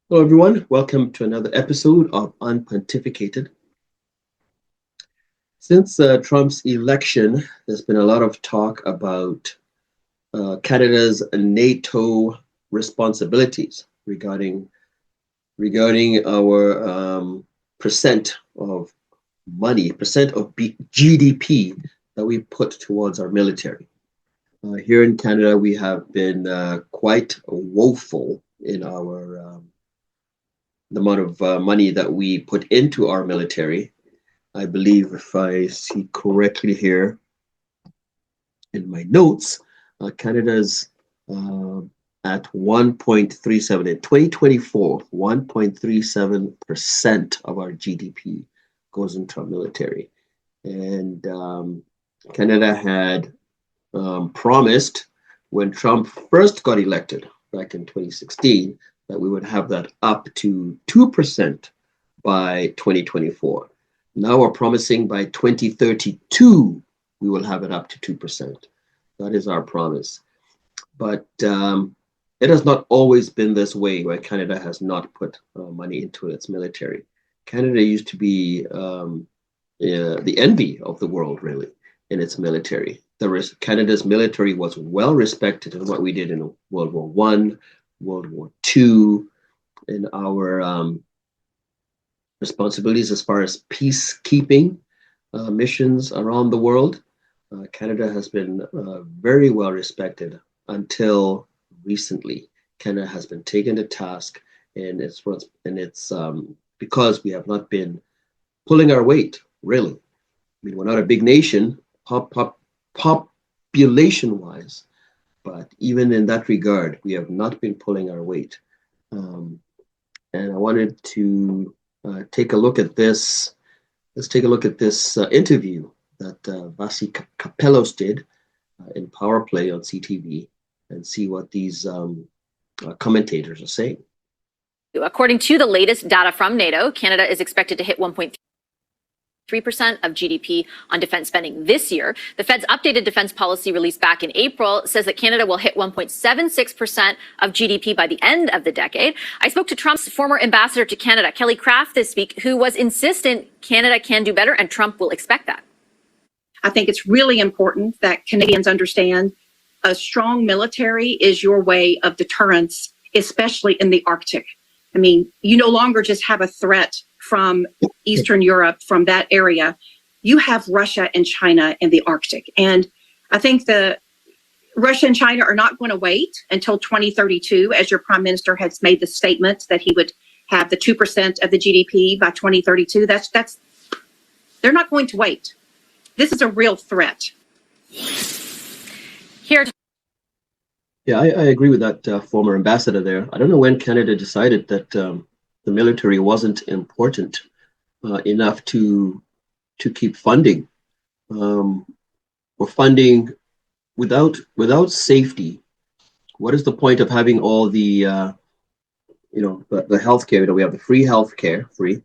Hello, everyone. Welcome to another episode of Unpontificated. Since Trump's election, there's been a lot of talk about Canada's NATO responsibilities regarding our percent of money, percent of GDP that we put towards our military. Here in Canada, we have been quite woeful in our the amount of money that we put into our military. I believe, if I see correctly here in my notes, Canada's at 1.37 in 2024. 1.37% of our GDP goes into our military, and Canada had promised when Trump first got elected back in 2016 that we would have that up to 2% by 2024. Now we're promising by 2032, we will have it up to 2%. That is our promise. But it has not always been this way, where Canada has not put money into its military. Canada used to be the envy of the world, really, in its military. Canada's military was well respected in what we did in World War I, World War II, in our responsibilities as far as peacekeeping missions around the world. Canada has been very well respected until recently. Canada has been taken to task, and it's because we have not been pulling our weight, really. I mean, we're not a big nation, population-wise, but even in that regard, we have not been pulling our weight. And I wanted to take a look at this. Let's take a look at this interview that Vasi Kapelos did in Power Play on CTV and see what these commentators are saying. According to the latest data from NATO, Canada is expected to hit 1.3% of GDP on defense spending this year. The Fed's updated defense policy released back in April says that Canada will hit 1.76% of GDP by the end of the decade. I spoke to Trump's former ambassador to Canada, Kelly Craft, this week, who was insistent Canada can do better and Trump will expect that. I think it's really important that Canadians understand a strong military is your way of deterrence, especially in the Arctic. I mean, you no longer just have a threat from Eastern Europe, from that area. You have Russia and China in the Arctic. And I think Russia and China are not going to wait until 2032, as your prime minister has made the statement that he would have the 2% of the GDP by 2032. They're not going to wait. This is a real threat. Here. Yeah, I agree with that former ambassador there. I don't know when Canada decided that the military wasn't important enough to keep funding. We're funding without safety. What is the point of having all the the healthcare? We have the free healthcare, free.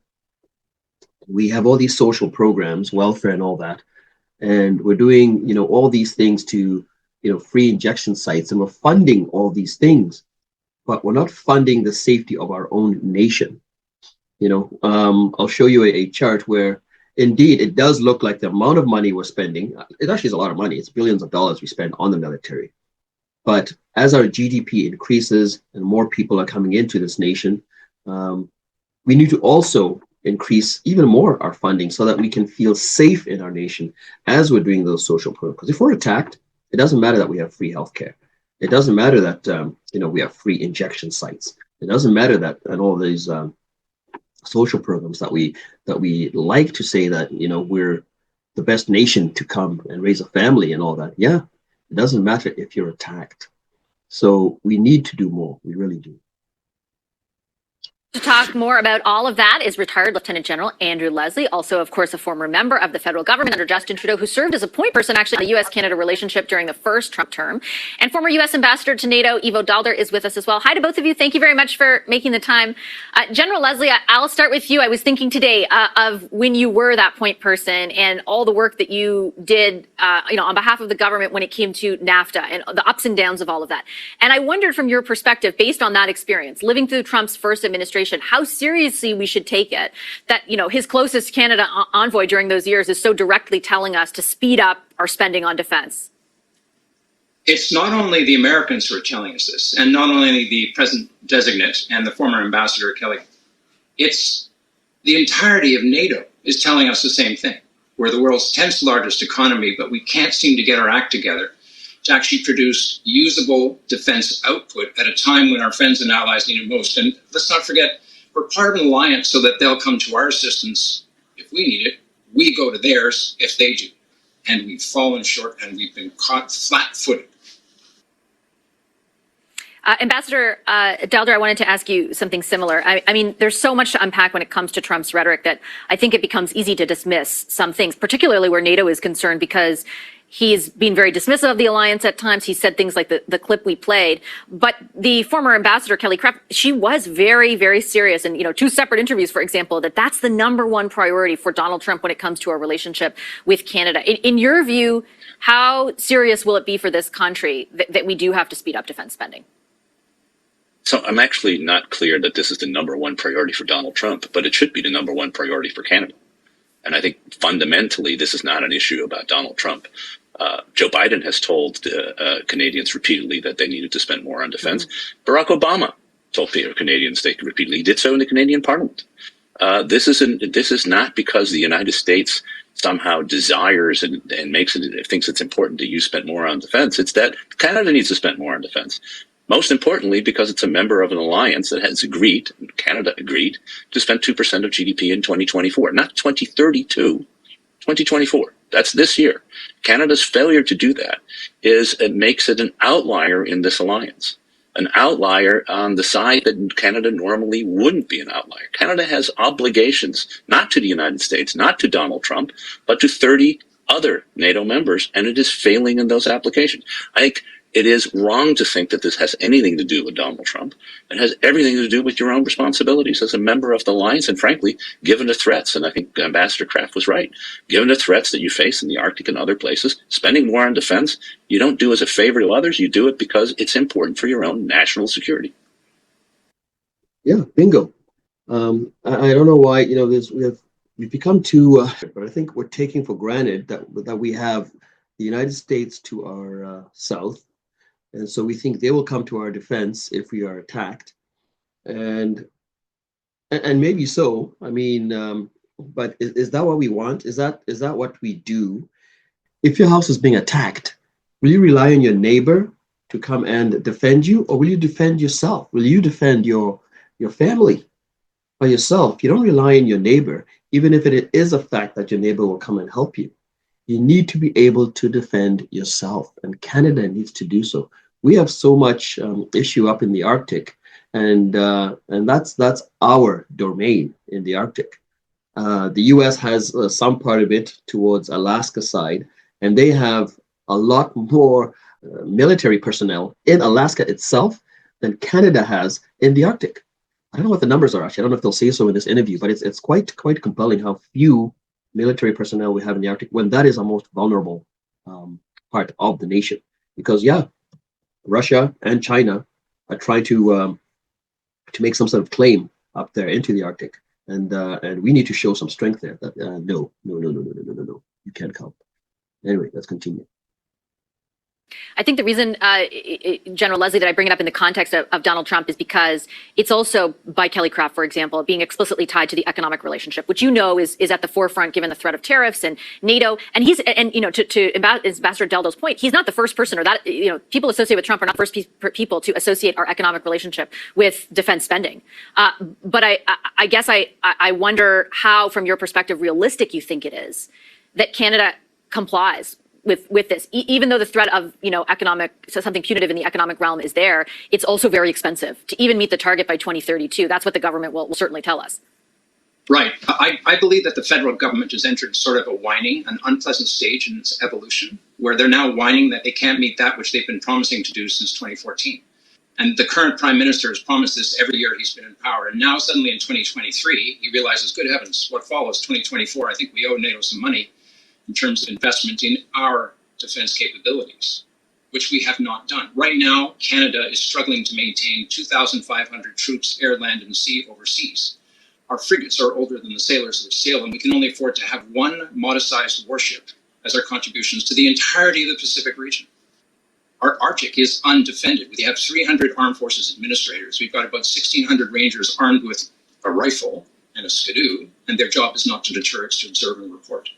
We have all these social programs, welfare, and all that, and we're doing all these things to free injection sites, and we're funding all these things, but we're not funding the safety of our own nation. I'll show you a chart where indeed it does look like the amount of money we're spending, it actually is a lot of money. It's billions of dollars we spend on the military. But as our GDP increases and more people are coming into this nation, we need to also increase even more our funding so that we can feel safe in our nation as we're doing those social programs. Because if we're attacked, it doesn't matter that we have free healthcare. It doesn't matter that we have free injection sites. It doesn't matter that and all these social programs that we like to say that we're the best nation to come and raise a family and all that. Yeah, it doesn't matter if you're attacked. So we need to do more. We really do. To talk more about all of that is retired Lieutenant General Andrew Leslie, also, of course, a former member of the federal government under Justin Trudeau, who served as a point person actually in the U.S.-Canada relationship during the first Trump term. And former U.S. Ambassador to NATO, Ivo Dalder, is with us as well. Hi to both of you. Thank you very much for making the time. General Leslie, I'll start with you. I was thinking today of when you were that point person and all the work that you did, on behalf of the government when it came to NAFTA and the ups and downs of all of that. And I wondered from your perspective, based on that experience, living through Trump's first administration, how seriously we should take it that, his closest Canada envoy during those years is so directly telling us to speed up our spending on defense. It's not only the Americans who are telling us this, and not only the president designate and the former ambassador Kelly, it's the entirety of NATO is telling us the same thing. We're the world's 10th largest economy, but we can't seem to get our act together to actually produce usable defense output at a time when our friends and allies need it most. And let's not forget, we're part of an alliance so that they'll come to our assistance if we need it. We go to theirs if they do. And we've fallen short and we've been caught flat-footed. Ambassador Dalder, I wanted to ask you something similar. I mean, there's so much to unpack when it comes to Trump's rhetoric that I think it becomes easy to dismiss some things, particularly where NATO is concerned, because he's been very dismissive of the alliance at times. He said things like the clip we played. But the former ambassador, Kelly Craft, she was very, very serious in, two separate interviews, for example, that's the number one priority for Donald Trump when it comes to our relationship with Canada. In your view, how serious will it be for this country that we do have to speed up defense spending? So I'm actually not clear that this is the number one priority for Donald Trump, but it should be the number one priority for Canada. And I think fundamentally, this is not an issue about Donald Trump. Joe Biden has told Canadians repeatedly that they needed to spend more on defense. Barack Obama told Canadians they repeatedly. He did so in the Canadian Parliament. This is not because the United States somehow desires and thinks it's important that you spend more on defense. It's that Canada needs to spend more on defense. Most importantly, because it's a member of an alliance that has agreed, Canada agreed, to spend 2% of GDP in 2024, not 2032, 2024. That's this year. Canada's failure to do that it makes it an outlier in this alliance, an outlier on the side that Canada normally wouldn't be an outlier. Canada has obligations, not to the United States, not to Donald Trump, but to 30 other NATO members, and it is failing in those applications. I think it is wrong to think that this has anything to do with Donald Trump. It has everything to do with your own responsibilities as a member of the alliance. And frankly, given the threats, and I think Ambassador Kraft was right, given the threats that you face in the Arctic and other places, spending more on defense, you don't do as a favor to others. You do it because it's important for your own national security. Yeah, bingo. I don't know why, we've become too, but I think we're taking for granted that we have the United States to our south. And so we think they will come to our defense if we are attacked, and maybe so. I mean, but is that what we want? Is that what we do? If your house is being attacked, will you rely on your neighbor to come and defend you, or will you defend yourself? Will you defend your family by yourself? You don't rely on your neighbor, even if it is a fact that your neighbor will come and help you. You need to be able to defend yourself, and Canada needs to do so. We have so much issue up in the Arctic, and that's our domain in the Arctic. The U.S. has some part of it towards Alaska side, and they have a lot more military personnel in Alaska itself than Canada has in the Arctic. I don't know what the numbers are actually. I don't know if they'll say so in this interview, but it's quite compelling how few military personnel we have in the Arctic, when that is our most vulnerable part of the nation. Because Russia and China are trying to make some sort of claim up there into the Arctic, and we need to show some strength there. That no, you can't come. Anyway, let's continue. I think the reason, General Leslie, that I bring it up in the context of Donald Trump is because it's also, by Kelly Craft, for example, being explicitly tied to the economic relationship, which is at the forefront given the threat of tariffs and NATO. And to Ambassador Daldo's point, he's not the first person, or that people associated with Trump are not the first people to associate our economic relationship with defense spending. But I guess I wonder how, from your perspective, realistic you think it is that Canada complies with this. Even though the threat of something punitive in the economic realm is there, it's also very expensive to even meet the target by 2032. That's what the government will certainly tell us. Right. I believe that the federal government has entered sort of a whining, an unpleasant stage in its evolution, where they're now whining that they can't meet that which they've been promising to do since 2014. And the current prime minister has promised this every year he's been in power. And now suddenly in 2023, he realizes, good heavens, what follows 2024, I think we owe NATO some money in terms of investment in our defense capabilities, which we have not done. Right now, Canada is struggling to maintain 2,500 troops, air, land, and sea overseas. Our frigates are older than the sailors that sail, and we can only afford to have one modest-sized warship as our contributions to the entirety of the Pacific region. Our Arctic is undefended. We have 300 armed forces administrators. We've got about 1,600 rangers armed with a rifle and a skidoo, and their job is not to deter, it's to observe and report.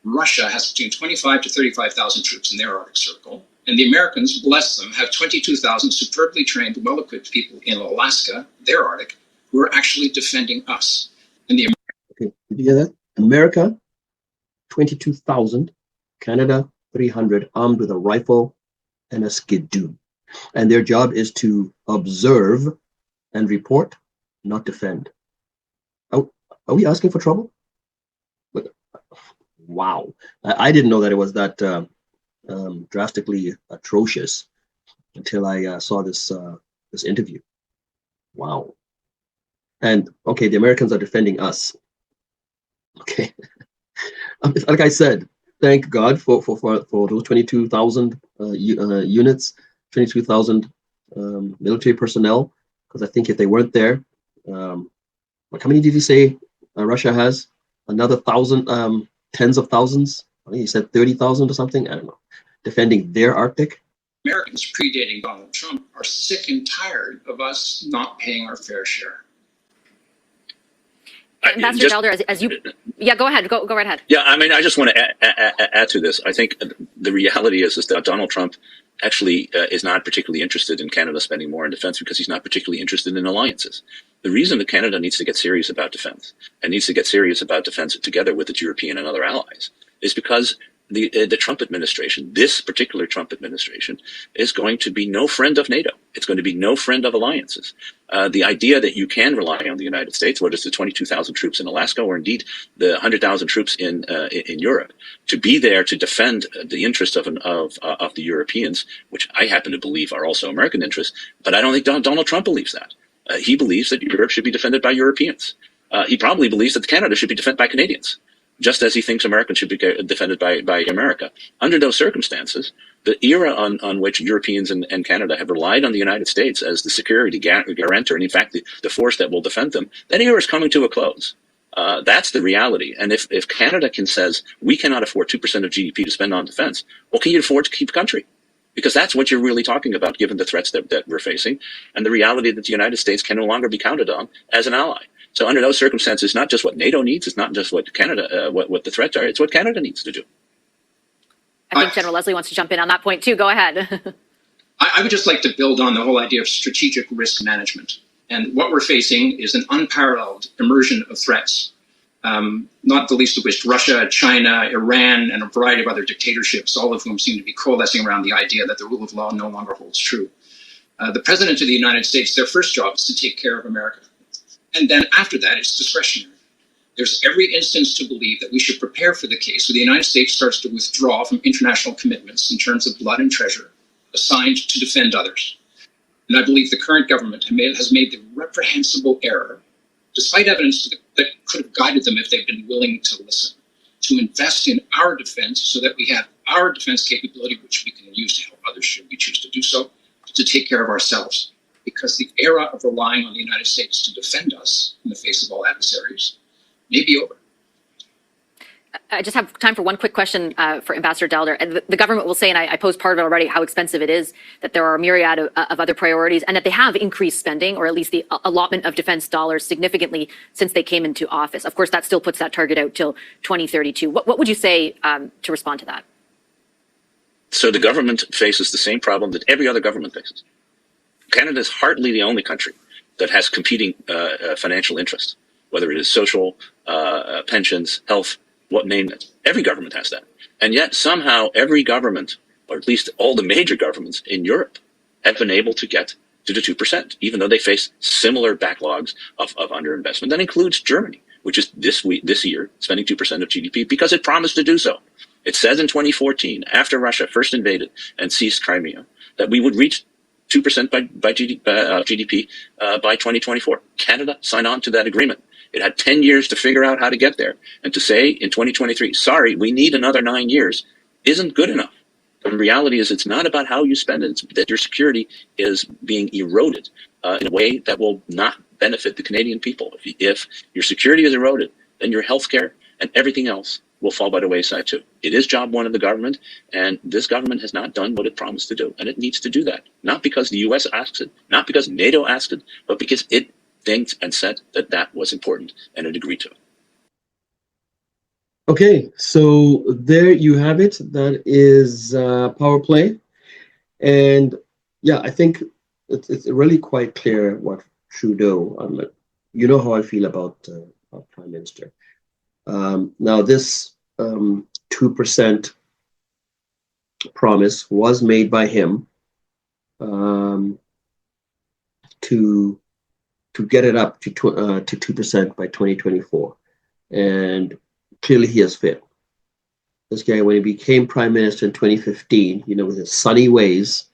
Russia has between 25 to 35,000 troops in their Arctic Circle, and the Americans, bless them, have 22,000 superbly trained, well-equipped people in Alaska, their Arctic, who are actually defending us. And the Okay, did you hear that? America, 22,000, Canada, 300, armed with a rifle and a skidoo. And their job is to observe and report, not defend. Are we asking for trouble? Wow. I didn't know that it was that drastically atrocious until I saw this interview. Wow. And okay, the Americans are defending us. Okay. Like I said, thank God for those 22,000 units, 22,000 military personnel, because I think if they weren't there, how many did you say Russia has? Another 1,000, tens of thousands? I think you said 30,000 or something. I don't know. Defending their Arctic. Americans predating Donald Trump are sick and tired of us not paying our fair share. Ambassador Delder, as you, go ahead, go right ahead. Yeah, I mean, I just want to add to this. I think the reality is that Donald Trump actually is not particularly interested in Canada spending more on defense because he's not particularly interested in alliances. The reason that Canada needs to get serious about defense and needs to get serious about defense together with its European and other allies is because the Trump administration, this particular Trump administration, is going to be no friend of NATO. It's going to be no friend of alliances. The idea that you can rely on the United States, whether it's the 22,000 troops in Alaska or indeed the 100,000 troops in Europe, to be there to defend the interests of the Europeans, which I happen to believe are also American interests, but I don't think Donald Trump believes that. He believes that Europe should be defended by Europeans. He probably believes that Canada should be defended by Canadians, just as he thinks Americans should be defended by America. Under those circumstances, the era on which Europeans and Canada have relied on the United States as the security guarantor, and in fact the force that will defend them, that era is coming to a close. That's the reality. And if Canada says, we cannot afford 2% of GDP to spend on defense, well, can you afford to keep country? Because that's what you're really talking about, given the threats that we're facing, and the reality that the United States can no longer be counted on as an ally. So under those circumstances, not just what NATO needs, it's not just what Canada, what the threats are, it's what Canada needs to do. I think General Leslie wants to jump in on that point too. Go ahead. I would just like to build on the whole idea of strategic risk management. And what we're facing is an unparalleled immersion of threats, not the least of which Russia, China, Iran, and a variety of other dictatorships, all of whom seem to be coalescing around the idea that the rule of law no longer holds true. The President of the United States, their first job is to take care of America. And then after that, it's discretionary. There's every instance to believe that we should prepare for the case where the United States starts to withdraw from international commitments in terms of blood and treasure assigned to defend others. And I believe the current government has made the reprehensible error, despite evidence that could have guided them if they'd been willing to listen, to invest in our defense so that we have our defense capability, which we can use to help others should we choose to do so, to take care of ourselves. Because the era of relying on the United States to defend us in the face of all adversaries may be over. I just have time for one quick question for Ambassador Delder. And the government will say, and I posed part of it already, how expensive it is, that there are a myriad of other priorities, and that they have increased spending, or at least the allotment of defense dollars significantly since they came into office. Of course, that still puts that target out till 2032. What would you say to respond to that? So the government faces the same problem that every other government faces. Canada is hardly the only country that has competing financial interests, whether it is social, pensions, health, name it. Every government has that. And yet somehow every government, or at least all the major governments in Europe, have been able to get to the 2%, even though they face similar backlogs of underinvestment. That includes Germany, which is this year spending 2% of GDP because it promised to do so. It says in 2014, after Russia first invaded and seized Crimea, that we would reach 2% by GDP by 2024. Canada signed on to that agreement. It had 10 years to figure out how to get there. And to say in 2023, sorry, we need another 9 years, isn't good enough. The reality is it's not about how you spend it. It's that your security is being eroded in a way that will not benefit the Canadian people. If your security is eroded, then your healthcare and everything else will fall by the wayside too. It is job one of the government, and this government has not done what it promised to do, and it needs to do that. Not because the U.S. asks it, not because NATO asked it, but because it thinks and said that that was important, and it agreed to it. Okay, so there you have it. That is power play, and yeah, I think it's really quite clear what Trudeau. You know how I feel about our Prime Minister. Now, this 2% promise was made by him to get it up to 2% by 2024, and clearly he has failed. This guy, when he became Prime Minister in 2015, with his sunny ways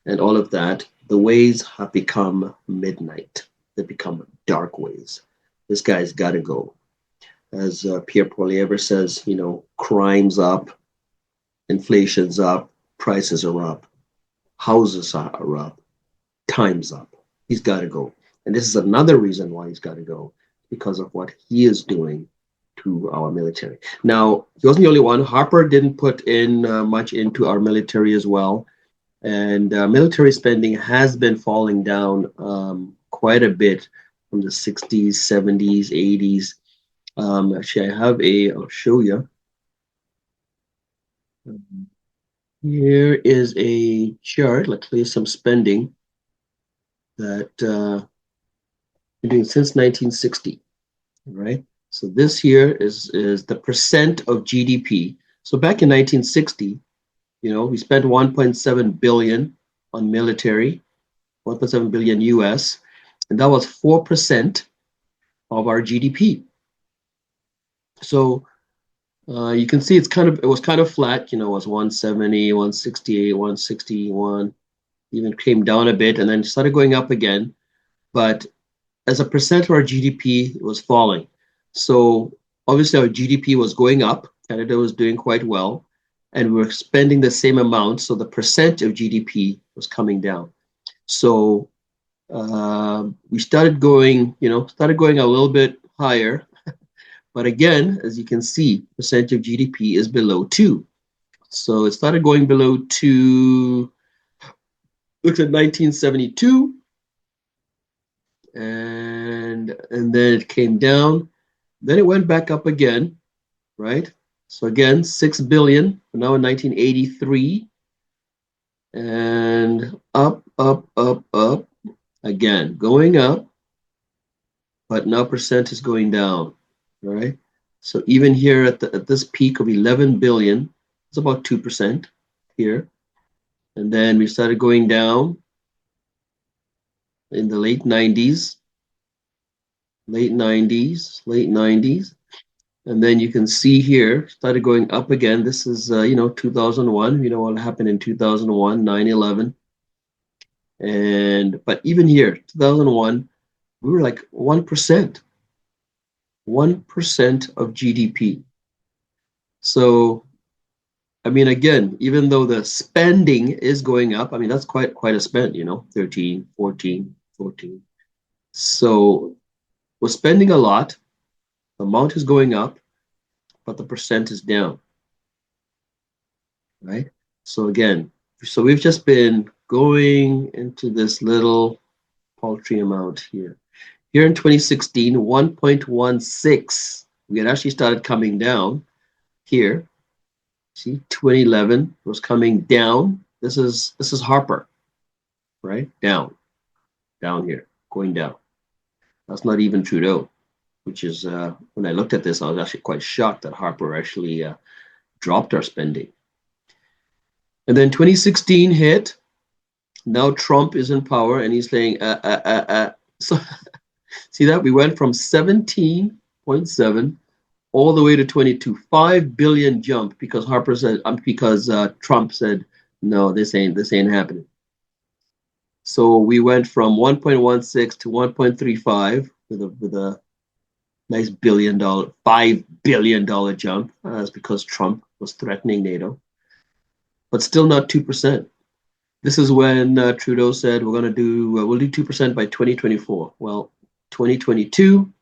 and all of that, the ways have become midnight. They become dark ways. This guy's got to go. As Pierre Poilievre says, crime's up, inflation's up, prices are up, houses are up, time's up. He's got to go. And this is another reason why he's got to go, because of what he is doing to our military. Now, he wasn't the only one. Harper didn't put in much into our military as well. And military spending has been falling down quite a bit from the 60s, 70s, 80s. Actually, I'll show you. Here is a chart, let's say some spending that we're doing since 1960, right? So this here is the percent of GDP. So back in 1960, we spent 1.7 billion on military, 1.7 billion US, and that was 4% of our GDP. So you can see it was kind of flat, it was 170, 168, 161, even came down a bit and then started going up again. But as a percent of our GDP, it was falling. So obviously our GDP was going up. Canada was doing quite well, and we were spending the same amount. So the percent of GDP was coming down. So we started going a little bit higher. But again, as you can see, percent of GDP is below 2. So it started going below 2, looked at 1972, and then it came down. Then it went back up again, right? So again, 6 billion, now in 1983, and up, again, going up, but now percent is going down. Right, so even here at this peak of 11 billion, it's about 2% here, and then we started going down in the late 90s, and then you can see here started going up again. This is 2001. What happened in 2001, 9/11, but even here, 2001, we were like 1%. 1% of GDP. So, again, even though the spending is going up, that's quite a spend, 13, 14. So we're spending a lot, the amount is going up, but the percent is down, right? So again, we've just been going into this little paltry amount here. Here in 2016, 1.16, we had actually started coming down here. See, 2011 was coming down. This is Harper, right? Down here, going down. That's not even Trudeau, which is, when I looked at this, I was actually quite shocked that Harper actually dropped our spending. And then 2016 hit. Now Trump is in power and he's saying, So see that? We went from 17.7 all the way to 22, 5 billion jump because Trump said, no, this ain't happening. So we went from 1.16 to 1.35 with a nice $5 billion jump. That's because Trump was threatening NATO, but still not 2%. This is when Trudeau said we'll do 2% by 2024. Well, 2022.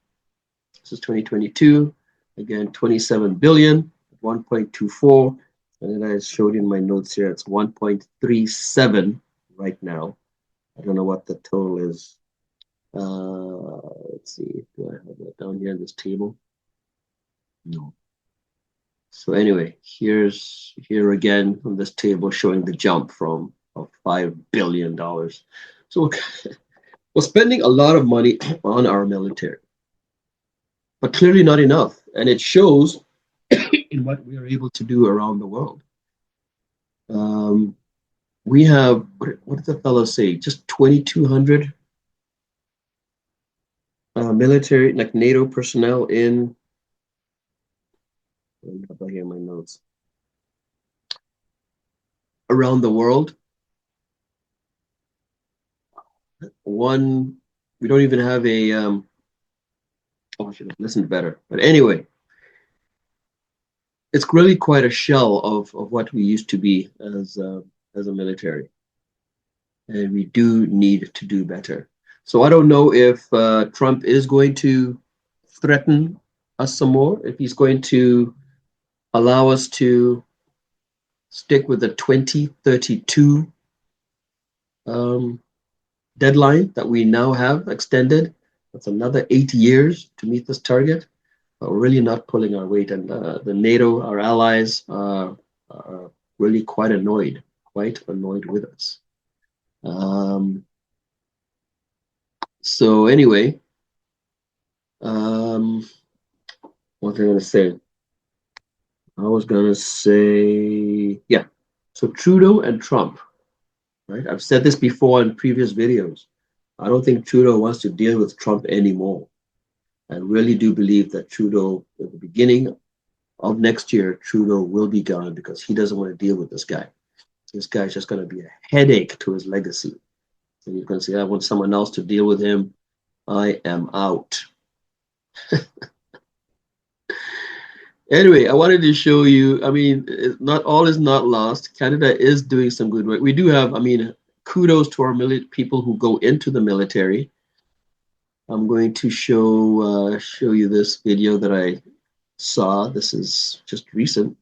This is 2022. Again, 27 billion, 1.24, and then I showed in my notes here. It's 1.37 right now. I don't know what the total is. Let's see. Do I have that down here in this table? No. So anyway, here again on this table showing the jump from $5 billion. So we're spending a lot of money on our military, but clearly not enough. And it shows in what we are able to do around the world. We have, what did the fellow say? Just 2,200 military, like NATO personnel in, I hear my notes, around the world. We don't even have a, I should have listened better. But anyway, it's really quite a shell of what we used to be as a military. And we do need to do better. So I don't know if Trump is going to threaten us some more, if he's going to allow us to stick with the 2032 deadline that we now have extended. That's another 8 years to meet this target. But we're really not pulling our weight, and the NATO, our allies, are really quite annoyed with us. So anyway, what was I going to say? I was going to say, yeah. So Trudeau and Trump, right? I've said this before in previous videos. I don't think Trudeau wants to deal with Trump anymore. I really do believe that Trudeau, at the beginning of next year, Trudeau will be gone because he doesn't want to deal with this guy. This guy's just going to be a headache to his legacy. And you can say, I want someone else to deal with him. I am out. Anyway, I wanted to show you, not all is not lost. Canada is doing some good work. We do have, kudos to our people who go into the military. I'm going to show you this video that I saw. This is just recent.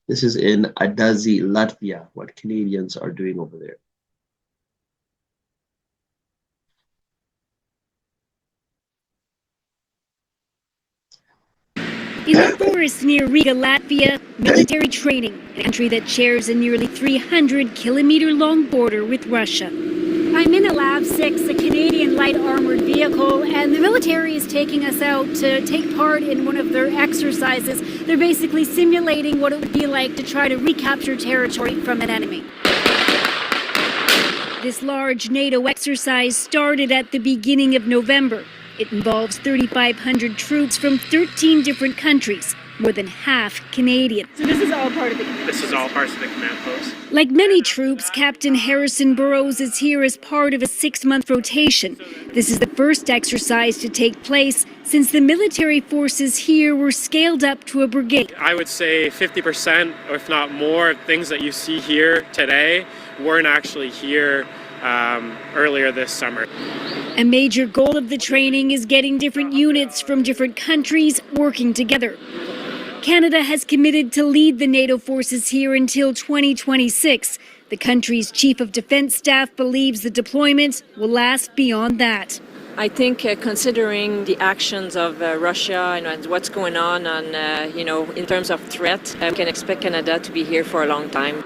This is in Adazi, Latvia, what Canadians are doing over there. In the forest near Riga, Latvia, military training, a country that shares a nearly 300-kilometer-long border with Russia. I'm in a Lab 6, a Canadian light armored vehicle, and the military is taking us out to take part in one of their exercises. They're basically simulating what it would be like to try to recapture territory from an enemy. This large NATO exercise started at the beginning of November. It involves 3,500 troops from 13 different countries, more than half Canadian. So this is all part of the command post? This is all part of the command post. Like many troops, Captain Harrison Burrows is here as part of a 6-month rotation. This is the first exercise to take place since the military forces here were scaled up to a brigade. I would say 50%, or if not more, things that you see here today weren't actually here earlier this summer. A major goal of the training is getting different units from different countries working together. Canada has committed to lead the NATO forces here until 2026. The country's chief of defense staff believes the deployment will last beyond that. I think considering the actions of Russia and what's going on in terms of threat, we can expect Canada to be here for a long time.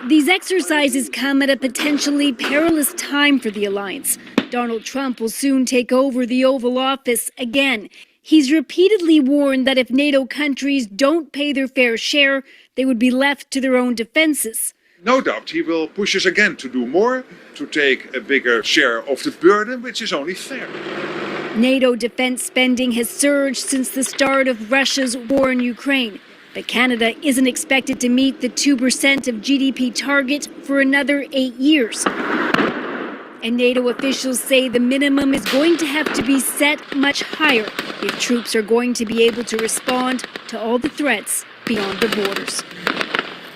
These exercises come at a potentially perilous time for the alliance. Donald Trump will soon take over the Oval Office again. He's repeatedly warned that if NATO countries don't pay their fair share, they would be left to their own defenses. No doubt he will push us again to do more, to take a bigger share of the burden, which is only fair. NATO defense spending has surged since the start of Russia's war in Ukraine, but Canada isn't expected to meet the 2% of GDP target for another 8 years. And NATO officials say the minimum is going to have to be set much higher if troops are going to be able to respond to all the threats beyond the borders.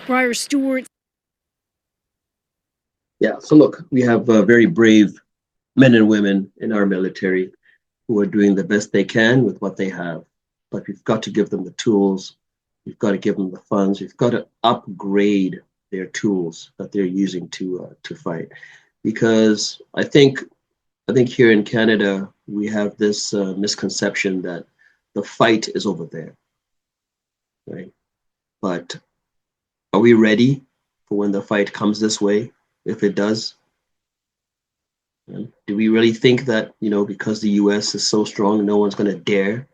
Briar Stewart. Yeah, so look, we have very brave men and women in our military who are doing the best they can with what they have. But we've got to give them the tools. We've got to give them the funds. We've got to upgrade their tools that they're using to fight. Because I think here in Canada, we have this misconception that the fight is over there, right? But are we ready for when the fight comes this way, if it does? Do we really think that, because the US is so strong, no one's going to dare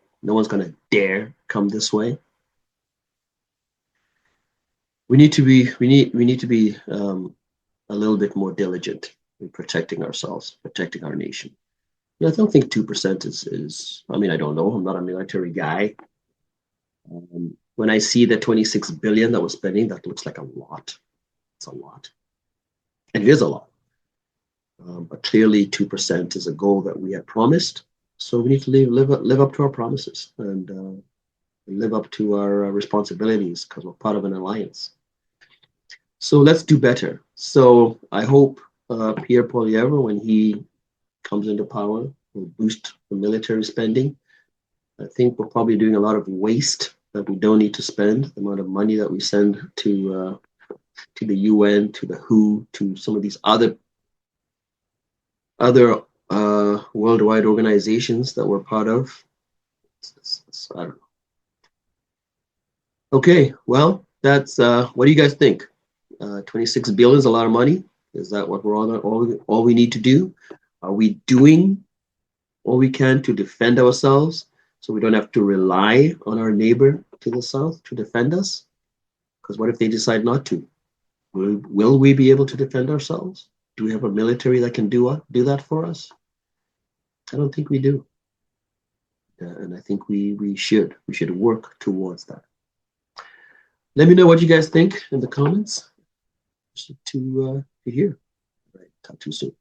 come this way? We need to be a little bit more diligent in protecting ourselves, protecting our nation. I don't think 2% is, I don't know, I'm not a military guy. When I see the 26 billion that we're spending, that looks like a lot. It's a lot. And it is a lot. But clearly 2% is a goal that we have promised. So we need to live up to our promises and live up to our responsibilities because we're part of an alliance. So let's do better. So I hope Pierre Poilievre, when he comes into power, will boost the military spending. I think we're probably doing a lot of waste that we don't need to spend. The amount of money that we send to the UN, to the WHO, to some of these other worldwide organizations that we're part of. I don't know. Okay, well, that's what do you guys think? 26 billion is a lot of money. Is that what we're all we need to do? Are we doing all we can to defend ourselves so we don't have to rely on our neighbor to the south to defend us? Because what if they decide not to? Will we be able to defend ourselves? Do we have a military that can do that for us? I don't think we do. And I think we should work towards that. Let me know what you guys think in the comments. To hear. All right, talk to you soon.